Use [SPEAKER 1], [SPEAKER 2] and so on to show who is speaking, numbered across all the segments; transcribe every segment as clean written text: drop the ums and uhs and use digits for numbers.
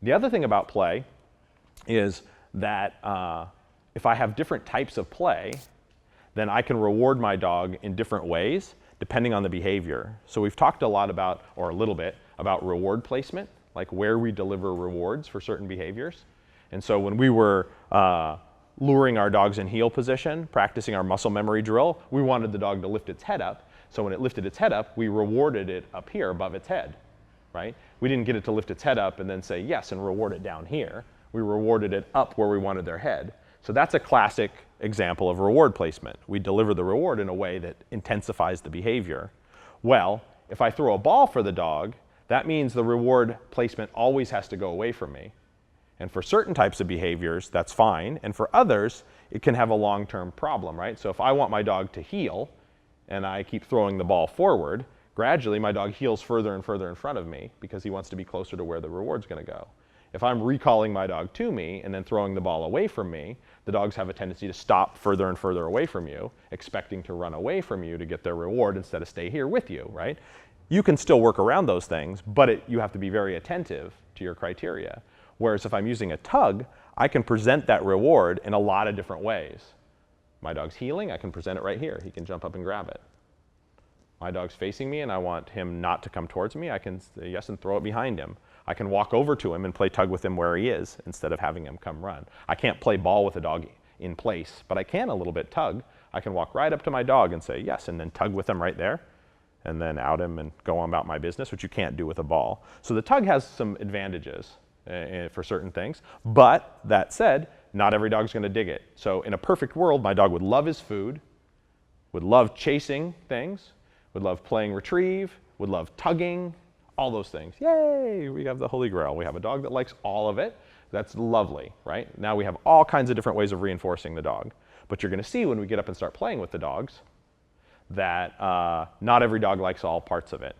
[SPEAKER 1] The other thing about play is that if I have different types of play, then I can reward my dog in different ways depending on the behavior. So we've talked a lot about, or a little bit, about reward placement, like where we deliver rewards for certain behaviors. And so when we were luring our dogs in heel position, practicing our muscle memory drill, we wanted the dog to lift its head up. So when it lifted its head up, we rewarded it up here above its head, right? We didn't get it to lift its head up and then say yes and reward it down here. We rewarded it up where we wanted their head. So that's a classic example of reward placement. We deliver the reward in a way that intensifies the behavior. Well, if I throw a ball for the dog, that means the reward placement always has to go away from me. And for certain types of behaviors, that's fine. And for others, it can have a long-term problem, right? So if I want my dog to heel, and I keep throwing the ball forward, gradually my dog heels further and further in front of me because he wants to be closer to where the reward's going to go. If I'm recalling my dog to me and then throwing the ball away from me, the dogs have a tendency to stop further and further away from you, expecting to run away from you to get their reward instead of stay here with you, right? You can still work around those things, but you have to be very attentive to your criteria. Whereas if I'm using a tug, I can present that reward in a lot of different ways. My dog's heeling, I can present it right here. He can jump up and grab it. My dog's facing me and I want him not to come towards me, I can say yes and throw it behind him. I can walk over to him and play tug with him where he is instead of having him come run. I can't play ball with a dog in place, but I can a little bit tug. I can walk right up to my dog and say yes, and then tug with him right there, and then out him and go on about my business, which you can't do with a ball. So the tug has some advantages for certain things, but that said, not every dog's going to dig it. So in a perfect world, my dog would love his food, would love chasing things, would love playing retrieve, would love tugging, all those things. Yay, we have the Holy Grail. We have a dog that likes all of it. That's lovely, right? Now we have all kinds of different ways of reinforcing the dog. But you're going to see when we get up and start playing with the dogs that not every dog likes all parts of it.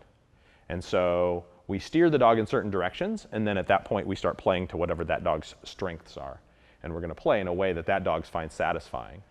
[SPEAKER 1] And so we steer the dog in certain directions, and then at that point we start playing to whatever that dog's strengths are. And we're going to play in a way that that dog finds satisfying.